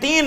3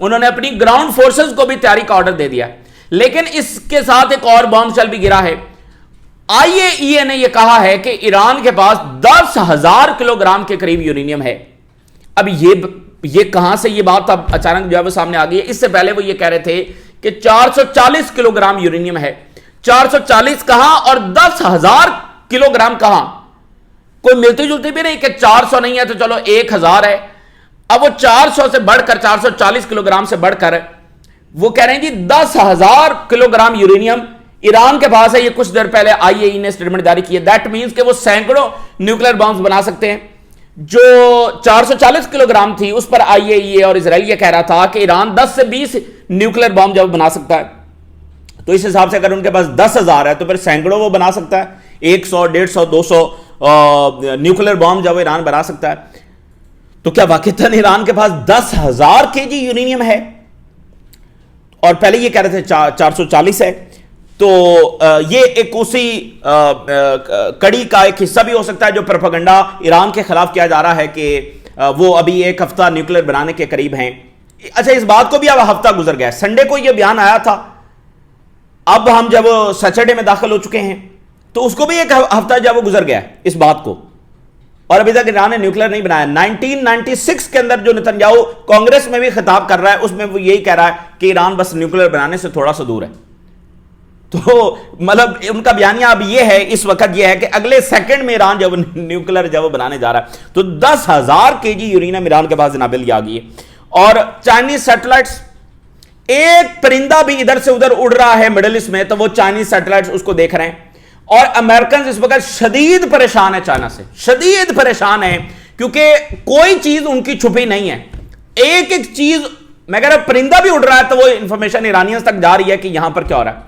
انہوں نے اپنی گراؤنڈ فورسز کو بھی تیاری کا آرڈر دے دیا. لیکن اس کے ساتھ ایک اور بام شیل بھی گرا ہے. IAEA نے یہ کہا ہے کہ ایران کے پاس 10,000 کلو گرام کے قریب یورینیم ہے. اب یہ کہاں سے یہ بات اب اچانک جو ہے وہ سامنے آ گئی ہے؟ اس سے پہلے وہ یہ کہہ رہے تھے کہ 440 کلو گرام یورینیم ہے. 440 کہاں اور 10,000 کلو گرام کہاں؟ کوئی ملتی جلتی بھی نہیں کہ 400 نہیں ہے تو چلو 1,000 ہے. اب وہ 400 سے بڑھ کر 440 کلو گرام سے بڑھ کر وہ کہہ رہے ہیں جی 10,000 کلو گرام یورینیم ایران کے پاس ہے. یہ کچھ دیر پہلے IAEA نے اسٹیٹمنٹ جاری کی ہے. دیٹ مینس کہ وہ سینکڑوں نیوکلیر بمز بنا سکتے ہیں. جو 440 کلو گرام تھی اس پر IAEA اور اسرائیل یہ کہہ رہا تھا کہ ایران 10 سے 20 نیوکلیر بم جب بنا سکتا ہے. تو اس حساب سے اگر ان کے پاس 10,000 ہے تو پھر سینکڑوں وہ بنا سکتا ہے. 100 150 200 نیوکلیر بم جب ایران بنا سکتا ہے تو کیا واقعتاً ایران کے پاس 10,000 kg یورینیم ہے؟ اور پہلے یہ کہہ رہے تھے 440 ہے. تو یہ ایک اسی کڑی کا ایک حصہ بھی ہو سکتا ہے جو پروپیگنڈا ایران کے خلاف کیا جا رہا ہے کہ وہ ابھی ایک ہفتہ نیوکلیر بنانے کے قریب ہیں. اچھا اس بات کو بھی اب ہفتہ گزر گیا ہے. سنڈے کو یہ بیان آیا تھا. اب ہم جب سیٹرڈے میں داخل ہو چکے ہیں تو اس کو بھی ایک ہفتہ جب وہ گزر گیا اس بات کو, اور ابھی تک ایران نے نیوکلیر نہیں بنایا. 1996 کے اندر جو نتنیاہو کانگریس میں بھی خطاب کر رہا ہے اس میں وہ یہی کہہ رہا ہے کہ ایران بس نیوکلیر بنانے سے تھوڑا سا دور ہے. تو مطلب ان کا بیانیہ اب یہ ہے اس وقت یہ ہے کہ اگلے سیکنڈ میں ایران جب نیوکلیر جب بنانے جا رہا ہے تو 10,000 kg یورینیم ایران کے پاس جناب علی آ گئی ہے. اور چائنیز سیٹلائٹس, ایک پرندہ بھی ادھر سے ادھر اڑ رہا ہے مڈل ایسٹ میں تو وہ چائنیز سیٹلائٹس اس کو دیکھ رہے ہیں. اور امریکنز اس وقت شدید پریشان ہے, چائنا سے شدید پریشان ہے کیونکہ کوئی چیز ان کی چھپی نہیں ہے. ایک ایک چیز میں کہہ رہا پرندہ بھی اڑ رہا ہے تو وہ انفارمیشن ایرانیز تک جا رہی ہے کہ یہاں پر کیا ہو رہا ہے.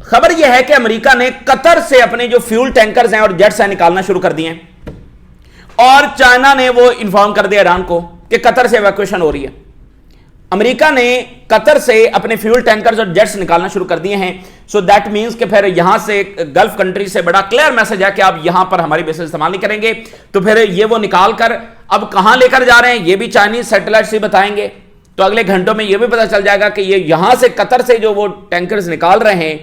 خبر یہ ہے کہ امریکہ نے قطر سے اپنے جو فیول ٹینکرز ہیں اور جیٹس ہیں نکالنا شروع کر دیے ہیں, اور چائنا نے وہ انفارم کر دیا ایران کو کہ قطر سے ایویکویشن ہو رہی ہے. امریکہ نے قطر سے اپنے فیول ٹینکرز اور جیٹس نکالنا شروع کر دیے ہیں. سو دیٹ مینس کہ پھر یہاں سے گلف کنٹری سے بڑا کلیئر میسج ہے کہ آپ یہاں پر ہماری بیسز استعمال نہیں کریں گے. تو پھر یہ وہ نکال کر اب کہاں لے کر جا رہے ہیں یہ بھی چائنیز سیٹلائٹ سے بتائیں گے. تو اگلے گھنٹوں میں یہ بھی پتہ چل جائے گا کہ یہ یہاں سے قطر سے جو وہ ٹینکرز نکال رہے ہیں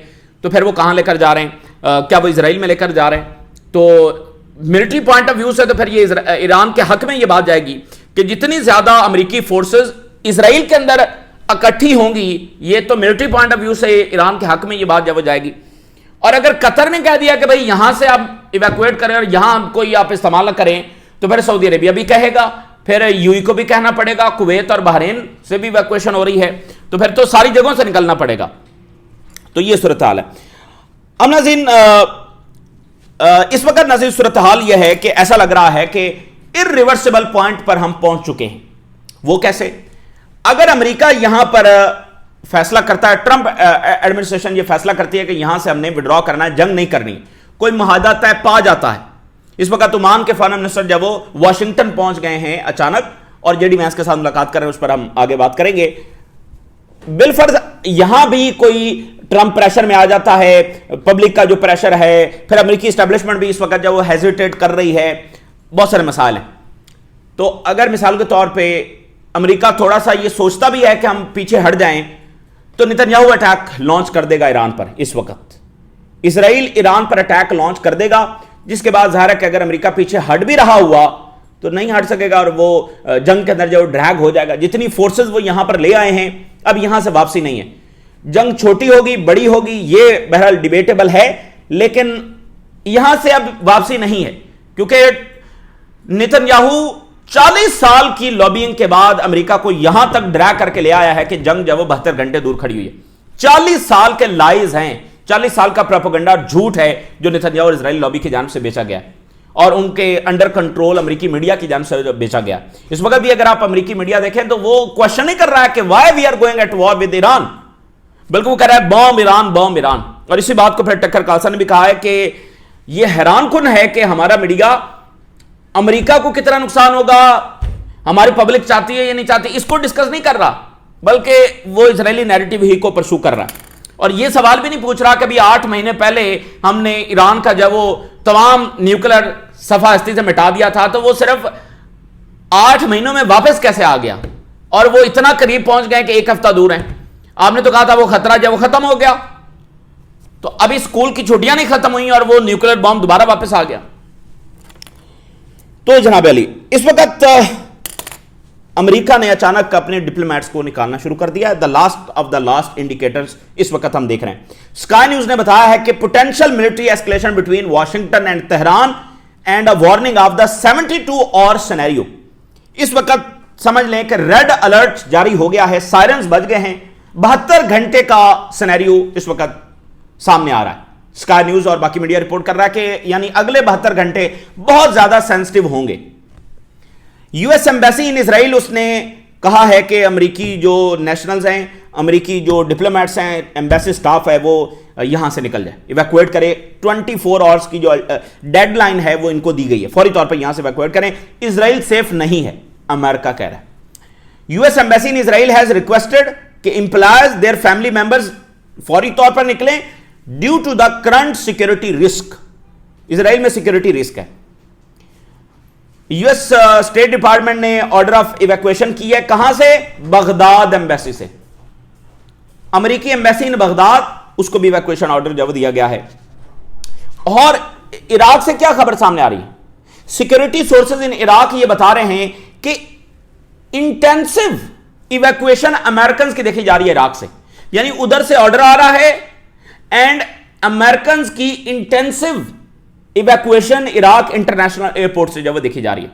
تو پھر وہ کہاں لے کر جا رہے ہیں, کیا وہ اسرائیل میں لے کر جا رہے ہیں. تو ملٹری پوائنٹ آف ویو سے تو پھر یہ ایران کے حق میں یہ بات جائے گی کہ جتنی زیادہ امریکی فورسز اسرائیل کے اندر اکٹھی ہوں گی, یہ تو ملٹری پوائنٹ آف ویو سے ایران کے حق میں یہ بات جب جائے گی. اور اگر قطر نے کہہ دیا کہ بھائی یہاں سے آپ ایویکویٹ کریں اور یہاں کوئی آپ استعمال نہ کریں تو پھر سعودی عربیہ بھی کہے گا, پھر UAE کو بھی کہنا پڑے گا, کویت اور بحرین سے بھی ایویکویشن ہو رہی ہے تو پھر تو ساری جگہوں سے نکلنا پڑے گا. تو یہ صورتحال ہے. اب ناظرین اس وقت ناظرین صورتحال یہ ہے کہ ایسا لگ رہا ہے کہ irreversible پوائنٹ پر ہم پہنچ چکے ہیں. وہ کیسے؟ اگر امریکہ یہاں پر فیصلہ کرتا ہے, ٹرمپ ایڈمنسٹریشن یہ فیصلہ کرتی ہے کہ یہاں سے ہم نے وڈرا کرنا ہے, جنگ نہیں کرنی, کوئی معاہدہ طے پا جاتا ہے. اس وقت عمان کے فارن منسٹر جب وہ واشنگٹن پہنچ گئے ہیں اچانک اور JD وینس کے ساتھ ملاقات کر رہے ہیں, اس پر ہم آگے بات کریں گے. بالفرض یہاں بھی کوئی ٹرمپ پریشر میں آ جاتا ہے, پبلک کا جو پریشر ہے, پھر امریکی اسٹیبلشمنٹ بھی اس وقت جب وہ ہیزیٹیٹ کر رہی ہے, بہت سارے مسائل ہیں. تو اگر مثال کے طور پہ امریکہ تھوڑا سا یہ سوچتا بھی ہے کہ ہم پیچھے ہٹ جائیں تو نتنیاہو اٹیک لانچ کر دے گا ایران پر. اس وقت اسرائیل ایران پر اٹیک لانچ کر دے گا, جس کے بعد ظاہر ہے کہ اگر امریکہ پیچھے ہٹ بھی رہا ہوا تو نہیں ہٹ سکے گا اور وہ جنگ کے اندر جو ڈریگ ہو جائے گا. جتنی فورسز وہ یہاں پر لے آئے ہیں اب یہاں سے واپسی نہیں ہے. جنگ چھوٹی ہوگی بڑی ہوگی یہ بہرحال ڈیبیٹیبل ہے, لیکن یہاں سے اب واپسی نہیں ہے کیونکہ نتنیاہو 40 سال کی لابینگ کے بعد امریکہ کو یہاں تک ڈریگ کر کے لے آیا ہے کہ جنگ جب وہ 72 گھنٹے دور کھڑی ہوئی ہے. 40 سال کے لائز ہیں, 40 سال کا پروپیگنڈا جھوٹ ہے جو نتنیاہو اور اسرائیل لابی کی جانب سے بیچا گیا اور ان کے انڈر کنٹرول امریکی میڈیا کی جانب سے بیچا گیا. اس وقت بھی اگر آپ امریکی میڈیا دیکھیں تو وہ کوشچن نہیں کر رہا ہے کہ why we are going at war with Iran, بلکہ وہ کہہ رہا ہے بوم ایران بوم ایران. اور اسی بات کو پھر ٹکر کارلسن نے بھی کہا ہے کہ یہ حیران کن ہے کہ ہمارا میڈیا امریکہ کو کتنا نقصان ہوگا, ہماری پبلک چاہتی ہے یا نہیں چاہتی, اس کو ڈسکس نہیں کر رہا بلکہ وہ اسرائیلی نیریٹو ہی کو پرسو کر رہا ہے. اور یہ سوال بھی نہیں پوچھ رہا کہ ابھی 8 مہینے پہلے ہم نے ایران کا جب وہ تمام نیوکلر صفحہ ہستی سے مٹا دیا تھا تو وہ صرف 8 مہینوں میں واپس کیسے آ گیا. اور وہ اتنا قریب پہنچ گئے کہ ایک ہفتہ دور ہیں. آپ نے تو کہا تھا وہ خطرہ جب وہ ختم ہو گیا تو ابھی اسکول کی چھٹیاں نہیں ختم ہوئی اور وہ نیوکلیر بام دوبارہ واپس آ گیا. تو جناب علی اس وقت امریکہ نے اچانک اپنے ڈپلومیٹس کو نکالنا شروع کر دیا ہے. The last of the last indicators اس وقت ہم دیکھ رہے ہیں. اسکائی نیوز نے بتایا ہے کہ potential military escalation between Washington and Tehran and a warning of the 72 hour scenario. اس وقت سمجھ لیں کہ ریڈ الرٹ جاری ہو گیا ہے, سائرنز بج گئے ہیں, 72 گھنٹے کا سینیریو اس وقت سامنے آ رہا ہے. اسکائی نیوز اور باقی میڈیا رپورٹ کر رہا ہے کہ یعنی اگلے 72 گھنٹے بہت زیادہ سینسٹیو ہوں گے. یو ایس ایمبیسی ان اسرائیل اس نے کہا ہے کہ امریکی جو نیشنلز ہیں, امریکی جو ڈپلومیٹس ہیں, ایمبیسی سٹاف ہے, وہ یہاں سے نکل جائے, ایویکویٹ کرے. 24 آورز کی جو ڈیڈ لائن ہے وہ ان کو دی گئی ہے, فوری طور پر یہاں سے ایویکویٹ کریں. اسرائیل سیف نہیں ہے, امریکہ کہہ رہا ہے. U S embassy in Israel has requested کہ امپلائز دیئر فیملی ممبرز فوری طور پر نکلیں due to the current security risk. اسرائیل میں سیکورٹی رسک ہے. یو ایس اسٹیٹ ڈپارٹمنٹ نے آرڈر آف ایویکویشن کی ہے. کہاں سے؟ بغداد ایمبیسی سے. امریکی ایمبیسی ان بغداد, اس کو بھی ایویکویشن آرڈر جو دیا گیا ہے. اور عراق سے کیا خبر سامنے آ رہی ہے؟ سیکورٹی سورسز ان عراق یہ بتا رہے ہیں کہ انٹینسو ایویکویشن امریکنز کی دیکھی جا رہی ہے عراق سے. یعنی ادھر سے آرڈر آ رہا ہے اینڈ امریکنز کی intensive evacuation Iraq international airport سے جو دیکھی جا رہی ہے.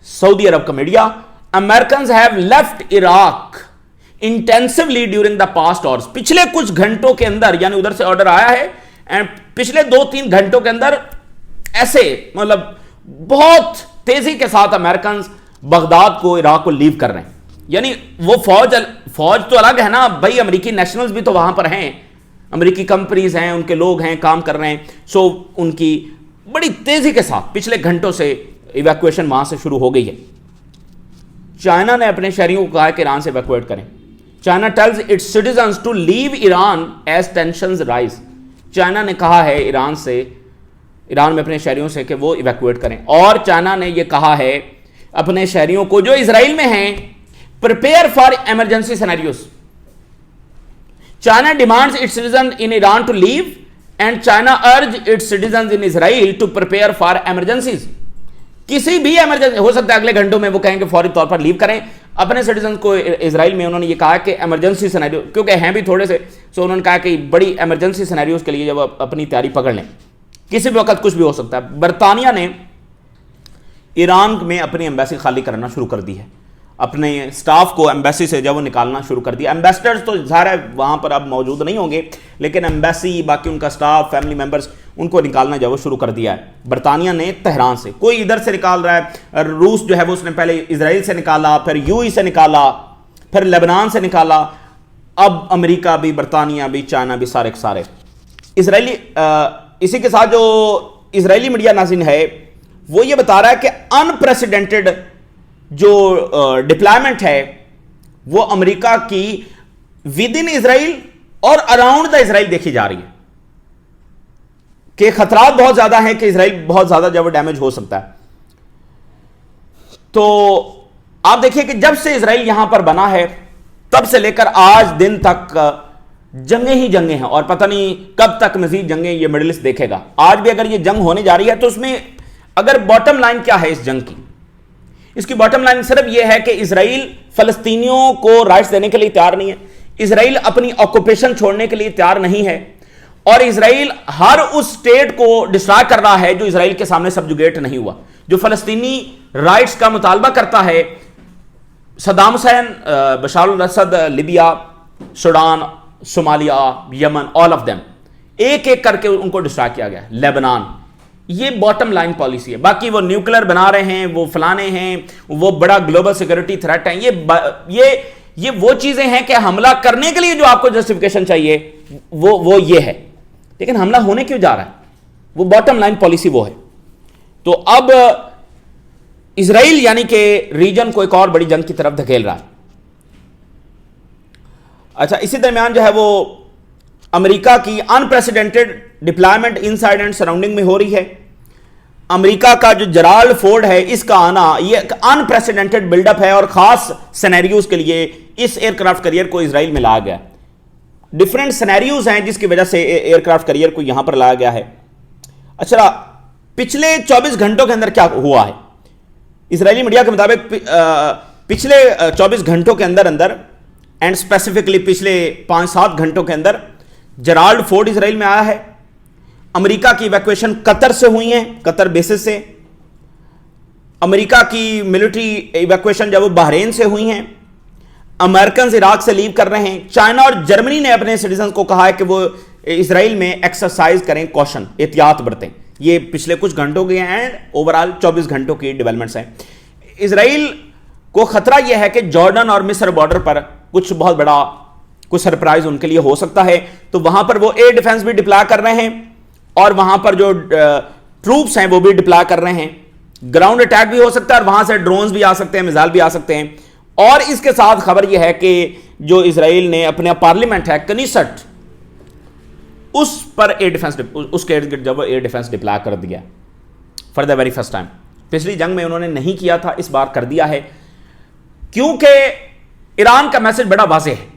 سعودی عرب کا media, Americans have left Iraq intensively during the past hours. پچھلے کچھ گھنٹوں کے اندر, یعنی ادھر سے آرڈر آیا ہے اینڈ پچھلے 2-3 گھنٹوں کے اندر ایسے مطلب بہت تیزی کے ساتھ امریکنز بغداد کو, عراق کو لیو کر رہے ہیں. یعنی وہ فوج تو الگ ہے نا بھائی, امریکی نیشنلز بھی تو وہاں پر ہیں, امریکی کمپنیز ہیں, ان کے لوگ ہیں, کام کر رہے ہیں. سو ان کی بڑی تیزی کے ساتھ پچھلے گھنٹوں سے ایویکویشن وہاں سے شروع ہو گئی ہے. چائنا نے اپنے شہریوں کو کہا ہے کہ ایران سے ایویکویٹ کریں. China tells its citizens to leave Iran as tensions rise. China نے کہا ہے ایران میں اپنے شہریوں سے کہ وہ ایویکویٹ کریں. اور چائنا نے یہ کہا ہے اپنے شہریوں کو جو اسرائیل میں ہیں, prepare for emergency scenarios. China demands its citizens in Iran to leave and China urges its citizens in Israel to prepare for emergencies. کسی بھی ایمرجنسی ہو سکتا ہے اگلے گھنٹوں میں وہ کہیں کہ فوری طور پر لیو کریں اپنے سٹیزنز کو. اسرائیل میں انہوں نے یہ کہا کہ ایمرجنسی سینیریو, کیونکہ ہیں بھی تھوڑے سے, سو انہوں نے کہا کہ بڑی ایمرجنسی سینیریوز کے لیے جب اپنی تیاری پکڑ لیں, کسی بھی وقت کچھ بھی ہو سکتا ہے. برطانیہ نے ایران میں اپنی ایمبیسی خالی کرنا شروع کر دی ہے, اپنے سٹاف کو ایمبیسی سے جب وہ نکالنا شروع کر دیا. ایمبیسڈرز تو ظاہر ہے وہاں پر اب موجود نہیں ہوں گے, لیکن ایمبیسی باقی ان کا سٹاف, فیملی ممبرز, ان کو نکالنا جو وہ شروع کر دیا ہے. برطانیہ نے تہران سے, کوئی ادھر سے نکال رہا ہے, روس جو ہے وہ اس نے پہلے اسرائیل سے نکالا, پھر یو ای سے نکالا, پھر لیبنان سے نکالا, اب امریکہ بھی, برطانیہ بھی, چائنا بھی, سارے کے سارے. اسرائیلی اسی کے ساتھ جو اسرائیلی میڈیا ناظرین ہے وہ یہ بتا رہا ہے کہ انپریسیڈنٹڈ جو ڈپلائمنٹ ہے وہ امریکہ کی ود ان اسرائیل اور اراؤنڈ دا اسرائیل دیکھی جا رہی ہے, کہ خطرات بہت زیادہ ہیں کہ اسرائیل بہت زیادہ جب ڈیمیج ہو سکتا ہے. تو آپ دیکھیے کہ جب سے اسرائیل یہاں پر بنا ہے تب سے لے کر آج دن تک جنگیں ہی جنگیں ہیں, اور پتہ نہیں کب تک مزید جنگیں یہ مڈل ایسٹ دیکھے گا. آج بھی اگر یہ جنگ ہونے جا رہی ہے تو اس میں اگر باٹم لائن کیا ہے اس جنگ کی, اس کی باٹم لائن صرف یہ ہے کہ اسرائیل فلسطینیوں کو رائٹس دینے کے لیے تیار نہیں ہے, اسرائیل اپنی آکوپیشن چھوڑنے کے لیے تیار نہیں ہے, اور اسرائیل ہر اس اسٹیٹ کو ڈسٹرائے کر رہا ہے جو اسرائیل کے سامنے سبجوگیٹ نہیں ہوا, جو فلسطینی رائٹس کا مطالبہ کرتا ہے. Saddam Hussein, Bashar al-Assad, Libya, Sudan, Somalia, Yemen, all of them, ایک ایک کر کے ان کو ڈسٹرائے کیا گیا. لیبنان, یہ باٹم لائن پالیسی ہے. باقی وہ نیوکلیر بنا رہے ہیں, وہ فلانے ہیں, وہ بڑا گلوبل سیکورٹی تھریٹ ہیں, یہ وہ چیزیں ہیں کہ حملہ کرنے کے لیے جو آپ کو جسٹیفیکیشن چاہیے وہ یہ ہے, لیکن حملہ ہونے کیوں جا رہا ہے, وہ باٹم لائن پالیسی وہ ہے. تو اب اسرائیل یعنی کہ ریجن کو ایک اور بڑی جنگ کی طرف دھکیل رہا ہے. اچھا, اسی درمیان جو ہے وہ امریکہ کی unprecedented deployment in side and surrounding میں ہو رہی ہے. امریکہ کا جو جرالڈ فورڈ ہے اس کا آنا یہ انپریسیڈنٹڈ بلڈ اپ ہے اور خاص سینیریوز کے لیے اس ایئر کرافٹ کیریئر کو اسرائیل میں لایا گیا. ڈفرینٹ سینیریوز ہیں جس کی وجہ سے ایئر کرافٹ کیریئر کو یہاں پر لایا گیا ہے. اچھا پچھلے 24 گھنٹوں کے اندر کیا ہوا ہے؟ اسرائیلی میڈیا کے مطابق پچھلے 24 گھنٹوں کے اندر اینڈ اسپیسیفکلی پچھلے 5-7 گھنٹوں کے اندر جرالڈ فورڈ اسرائیل میں آیا ہے. امریکہ کی ایویکویشن قطر سے ہوئی ہیں, قطر بیسز سے. امریکہ کی ملٹری ایویکویشن جب وہ بحرین سے ہوئی ہیں. امریکنز عراق سے لیو کر رہے ہیں. چائنا اور جرمنی نے اپنے سٹیزنز کو کہا ہے کہ وہ اسرائیل میں ایکسرسائز کریں, کوشن, احتیاط برتیں. یہ پچھلے کچھ گھنٹوں کے اینڈ اوورال 24 گھنٹوں کی ڈیولپمنٹس ہیں. اسرائیل کو خطرہ یہ ہے کہ جارڈن اور مصر بارڈر پر کچھ بہت بڑا کچھ سرپرائز ان کے لیے ہو سکتا ہے, تو وہاں پر وہ ایئر ڈیفنس بھی ڈپلائی کر رہے ہیں اور وہاں پر جو ٹروپس ہیں وہ بھی ڈپلائی کر رہے ہیں. گراؤنڈ اٹیک بھی ہو سکتا ہے اور وہاں سے ڈرونز بھی آ سکتے ہیں, میزائل بھی آ سکتے ہیں. اور اس کے ساتھ خبر یہ ہے کہ جو اسرائیل نے اپنا پارلیمنٹ ہے کنیسٹ, اس پر ایئر ڈیفنس, اس کے ارد گرد جب وہ ایئر ڈیفنس ڈپلائی کر دیا for the very first time. پچھلی جنگ میں انہوں نے نہیں کیا تھا, اس بار کر دیا ہے کیونکہ ایران کا میسج بڑا واضح ہے.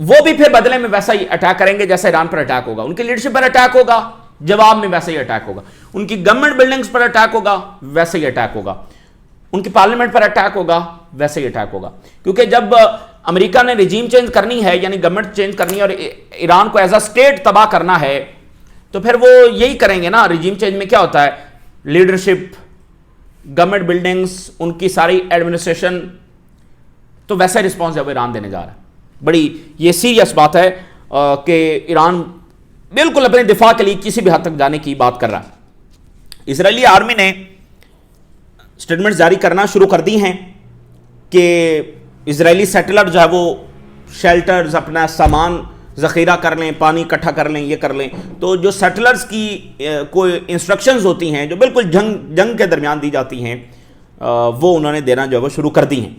وہ بھی پھر بدلے میں ویسا ہی اٹیک کریں گے جیسا ایران پر اٹیک ہوگا. ان کی لیڈرشپ پر اٹیک ہوگا, جواب میں ویسا ہی اٹیک ہوگا. ان کی گورنمنٹ بلڈنگز پر اٹیک ہوگا, ویسا ہی اٹیک ہوگا. ان کی پارلیمنٹ پر اٹیک ہوگا, ویسے ہی اٹیک ہوگا. کیونکہ جب امریکہ نے رجیم چینج کرنی ہے, یعنی گورنمنٹ چینج کرنی ہے اور ایران کو ایز اے اسٹیٹ تباہ کرنا ہے, تو پھر وہ یہی کریں گے نا. رجیم چینج میں کیا ہوتا ہے, لیڈرشپ, گورنمنٹ بلڈنگز, ان کی ساری ایڈمنسٹریشن, تو ویسا رسپانس جب ایران دینے جا رہا ہے. بڑی یہ سیریس بات ہے کہ ایران بالکل اپنے دفاع کے لیے کسی بھی حد تک جانے کی بات کر رہا ہے. اسرائیلی آرمی نے سٹیٹمنٹ جاری کرنا شروع کر دی ہیں کہ اسرائیلی سیٹلر جو ہے وہ شیلٹرز, اپنا سامان ذخیرہ کر لیں, پانی اکٹھا کر لیں, یہ کر لیں. تو جو سیٹلرز کی کوئی انسٹرکشنز ہوتی ہیں جو بالکل جنگ کے درمیان دی جاتی ہیں, وہ انہوں نے دینا جو ہے وہ شروع کر دی ہیں.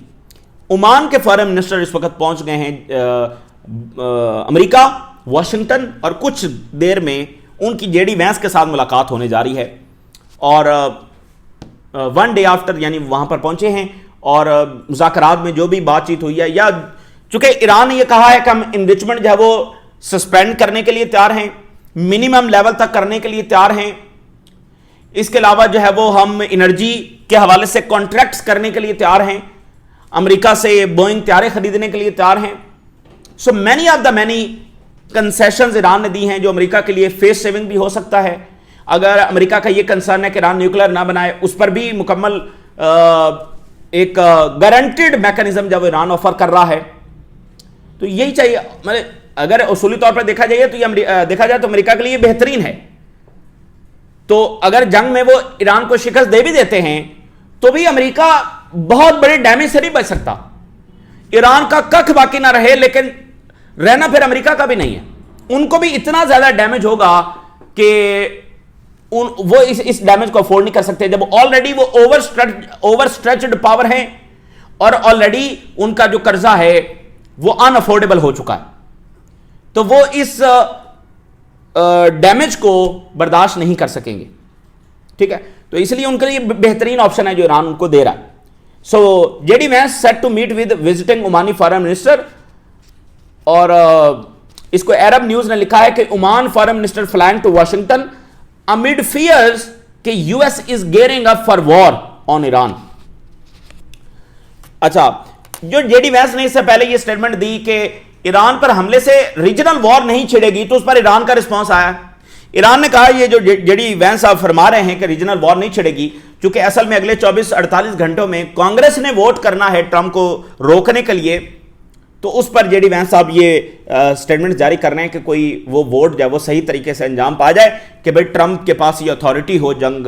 عمان کے فارن منسٹر اس وقت پہنچ گئے ہیں امریکہ, واشنگٹن, اور کچھ دیر میں ان کی جے ڈی وینس کے ساتھ ملاقات ہونے جا رہی ہے. اور 1 ڈے آفٹر یعنی وہاں پر پہنچے ہیں اور مذاکرات میں جو بھی بات چیت ہوئی ہے, یا چونکہ ایران نے یہ کہا ہے کہ ہم انریچمنٹ جو ہے وہ سسپینڈ کرنے کے لیے تیار ہیں, منیمم لیول تک کرنے کے لیے تیار ہیں. اس کے علاوہ جو ہے وہ ہم انرجی کے حوالے سے کانٹریکٹس کرنے کے لیے تیار ہیں, امریکہ سے بوئنگ طیارے خریدنے کے لیے تیار ہیں. So many of the many concessions Iran نے دی ہیں جو امریکہ کے لیے فیس سیونگ بھی ہو سکتا ہے. اگر امریکہ کا یہ کنسرن ہے کہ ایران نیوکلیر نہ بنائے, اس پر بھی مکمل ایک گارنٹیڈ میکنزم جب ایران آفر کر رہا ہے, تو یہی چاہیے. اگر اصولی طور پر دیکھا جائے تو یہ دیکھا جائے تو امریکہ کے لیے بہترین ہے. تو اگر جنگ میں وہ ایران کو شکست دے بھی دیتے ہیں تو بھی امریکہ بہت بڑے ڈیمیج سے نہیں بچ سکتا. ایران کا ککھ باقی نہ رہے, لیکن رہنا پھر امریکہ کا بھی نہیں ہے. ان کو بھی اتنا زیادہ ڈیمیج ہوگا کہ وہ اس ڈیمیج کو افورڈ نہیں کر سکتے, جب آلریڈی وہ اوور اسٹریچڈ پاور ہیں اور آلریڈی ان کا جو قرضہ ہے وہ ان افورڈیبل ہو چکا ہے. تو وہ اس ڈیمیج کو برداشت نہیں کر سکیں گے. ٹھیک ہے, تو اس لیے ان کے لیے بہترین آپشن ہے جو ایران ان کو دے رہا ہے. So J D Vance set to meet with visiting Omani foreign minister, اور اس کو عرب نیوز نے لکھا ہے کہ Oman foreign minister flying to Washington amid fears کہ US is gearing up for war on Iran. اچھا, جو جے ڈی وینس نے اس سے پہلے یہ سٹیٹمنٹ دی کہ ایران پر حملے سے ریجنل وار نہیں چھڑے گی, تو اس پر ایران کا رسپانس آیا. ایران نے کہا یہ جو جے ڈی وینس آپ فرما رہے ہیں کہ ریجنل وار نہیں چھڑے گی, چونکہ اصل میں اگلے 24-48 گھنٹوں میں کانگریس نے ووٹ کرنا ہے ٹرمپ کو روکنے کے لیے, تو اس پر جے ڈی وینس صاحب یہ سٹیٹمنٹ جاری کر رہے ہیں کہ کوئی وہ ووٹ جو ہے وہ صحیح طریقے سے انجام پا جائے کہ بھئی ٹرمپ کے پاس یہ اتھارٹی ہو جنگ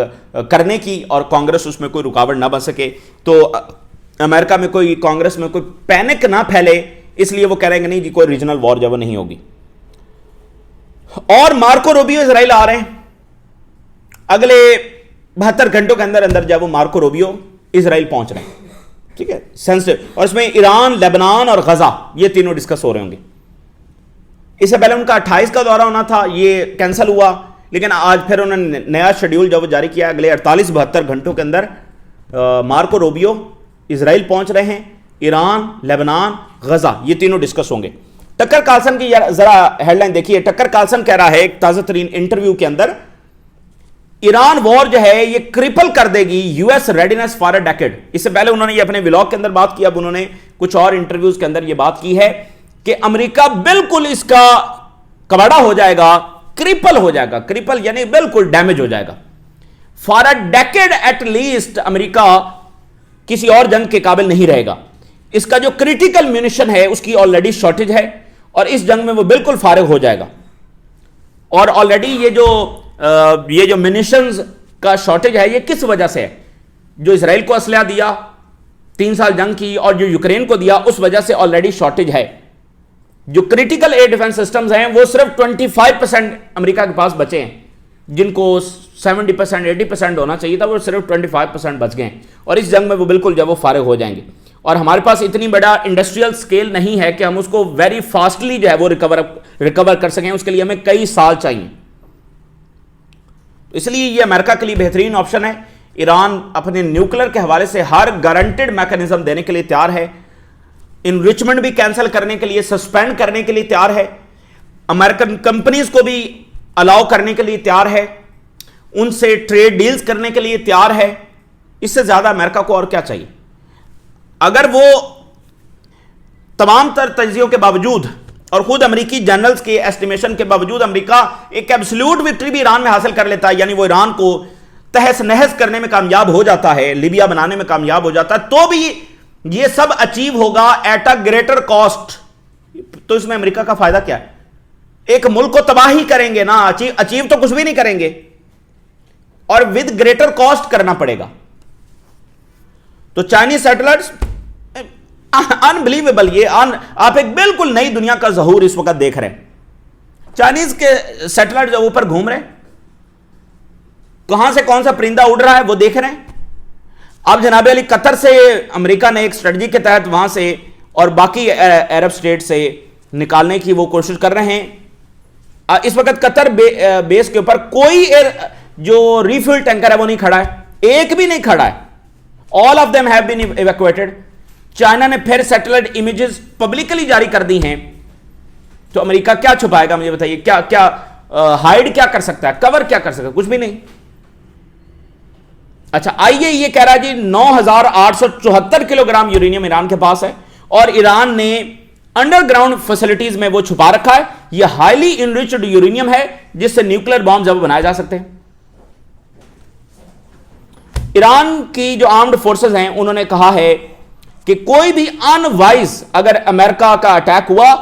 کرنے کی اور کانگریس اس میں کوئی رکاوٹ نہ بن سکے. تو امریکہ میں کوئی, کانگریس میں کوئی پینک نہ پھیلے, اس لیے وہ کہہ رہے ہیں کہ نہیں جی کوئی ریجنل وار جو وہ نہیں ہوگی. اور مارکو روبیو اسرائیل آ رہے ہیں اگلے 72 گھنٹوں کے اندر اندر جب وہ مارکو روبیو اسرائیل پہنچ رہے ہیں. ٹھیک ہے, سینسٹیو, اور اس میں ایران, لیبنان اور غزہ یہ تینوں ڈسکس ہو رہے ہوں گے. اس سے پہلے ان کا 28 کا دورہ ہونا تھا, یہ کینسل ہوا. لیکن آج پھر انہوں نے نیا شیڈیول جب جاری کیا اگلے 48-72 گھنٹوں کے اندر مارکو روبیو اسرائیل پہنچ رہے ہیں، ایران، لیبنان، غزہ، یہ تینوں ڈسکس ہوں گے۔ ٹکر کارلسن کی ذرا ہیڈ لائن دیکھیے۔ ٹکر کارلسن کہہ رہا ہے ایک تازہ ترین انٹرویو کے اندر، ایران وار جو ہے یہ کرپل کر دے گی U S readiness for a decade. اس سے پہلے انہوں نے یہ اپنے ولاگ کے اندر بات کی، اب انہوں نے کچھ اور انٹرویوز کے اندر یہ بات کی ہے کہ امریکہ بالکل اس کا کباڑا ہو جائے گا، کرپل ہو جائے گا، کرپل یعنی بالکل ڈیمیج ہو جائے گا۔ For a decade at least امریکہ کسی اور جنگ کے قابل نہیں رہے گا۔ اس کا جو کریٹیکل میونیشن ہے اس کی آلریڈی شارٹیج ہے اور اس جنگ میں وہ بالکل فارغ ہو جائے گا۔ اور آلریڈی یہ جو منیشنز کا شارٹیج ہے یہ کس وجہ سے ہے؟ جو اسرائیل کو اسلحہ دیا 3 سال جنگ کی اور جو یوکرین کو دیا اس وجہ سے آلریڈی شارٹیج ہے۔ جو کریٹیکل ایئر ڈیفنس سسٹمز ہیں وہ صرف 25% امریکہ کے پاس بچے ہیں، جن کو 70% 80% ہونا چاہیے تھا، وہ صرف 25% بچ گئے ہیں اور اس جنگ میں وہ بالکل جب وہ فارغ ہو جائیں گے۔ اور ہمارے پاس اتنی بڑا انڈسٹریل سکیل نہیں ہے کہ ہم اس کو ویری فاسٹلی جو ہے وہ ریکور کر سکیں، اس کے لیے ہمیں کئی سال چاہیے۔ اس لیے یہ امریکہ کے لیے بہترین آپشن ہے۔ ایران اپنے نیوکلر کے حوالے سے ہر گارنٹیڈ میکانزم دینے کے لیے تیار ہے، انریچمنٹ بھی کینسل کرنے کے لیے، سسپینڈ کرنے کے لیے تیار ہے، امریکن کمپنیز کو بھی الاؤ کرنے کے لیے تیار ہے، ان سے ٹریڈ ڈیلز کرنے کے لیے تیار ہے۔ اس سے زیادہ امریکہ کو اور کیا چاہیے؟ اگر وہ تمام تر تجزیوں کے باوجود اور خود امریکی جنرلز کے ایسٹیمیشن کے باوجود امریکہ ایک ایبسلیوٹ وکٹری بھی ایران میں حاصل کر لیتا ہے، یعنی وہ ایران کو تہس نہس کرنے میں کامیاب ہو جاتا ہے، لیبیا بنانے میں کامیاب ہو جاتا ہے، تو بھی یہ سب اچیو ہوگا ایٹ اے گریٹر کاسٹ۔ تو اس میں امریکہ کا فائدہ کیا ہے؟ ایک ملک کو تباہ ہی کریں گے نا، اچیو تو کچھ بھی نہیں کریں گے اور ود گریٹر کاسٹ کرنا پڑے گا۔ تو چائنیز سیٹلائٹس انبلیویبل، یہ آپ ایک بالکل نئی دنیا کا ظہور اس وقت دیکھ رہے ہیں۔ چائنیز کے سیٹلائٹ جو اوپر گھوم رہے ہیں، کہاں سے کون سا پرندہ اڑ رہا ہے وہ دیکھ رہے ہیں۔ اب جناب علی قطر سے امریکہ نے ایک اسٹریٹجی کے تحت وہاں سے اور باقی عرب سٹیٹ سے نکالنے کی وہ کوشش کر رہے ہیں۔ اس وقت قطر بیس کے اوپر کوئی جو ریفل ٹینکر ہے وہ نہیں کھڑا ہے، ایک بھی نہیں کھڑا ہے۔ آل of them have been ایویکویٹڈ۔ China نے پھر سیٹلائٹ امیجز پبلکلی جاری کر دی ہیں، تو امریکہ کیا چھپائے گا؟ مجھے بتائیے، کیا ہائیڈ کیا کر سکتا ہے، کور کیا کر سکتا ہے؟ کچھ بھی نہیں۔ اچھا، آئیے یہ کہہ رہا ہے جی 9874 کلو گرام یورینیم ایران کے پاس ہے اور ایران نے انڈر گراؤنڈ فیسلٹیز میں وہ چھپا رکھا ہے۔ یہ ہائیلی انریچڈ یورینیم ہے جس سے نیوکلیر بامز اب بنائے جا سکتے ہیں۔ ایران کی جو آرمڈ فورسز ہیں انہوں نے کہا ہے کہ کوئی بھی ان وائز اگر امریکہ کا اٹیک ہوا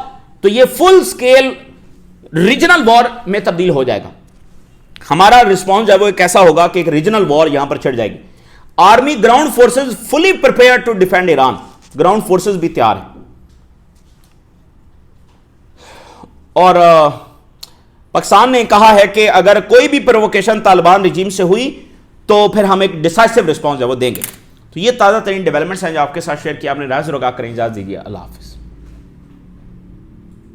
تو یہ فل سکیل ریجنل وار میں تبدیل ہو جائے گا۔ ہمارا رسپانس جو ہے وہ کیسا ہوگا کہ ایک ریجنل وار یہاں پر چھڑ جائے گی۔ Army ground forces fully prepare to defend Iran, ground forces بھی تیار ہیں۔ اور پاکستان نے کہا ہے کہ اگر کوئی بھی پرووکیشن طالبان رجیم سے ہوئی تو پھر ہم ایک ڈیسائسو رسپانس جو ہے وہ دیں گے۔ تو یہ تازہ ترین ڈیولپمنٹس ہیں جو آپ کے ساتھ شیئر کیا، آپ نے رائے ضرور آگاہ کریں۔ اجازت دیجیے، اللہ حافظ۔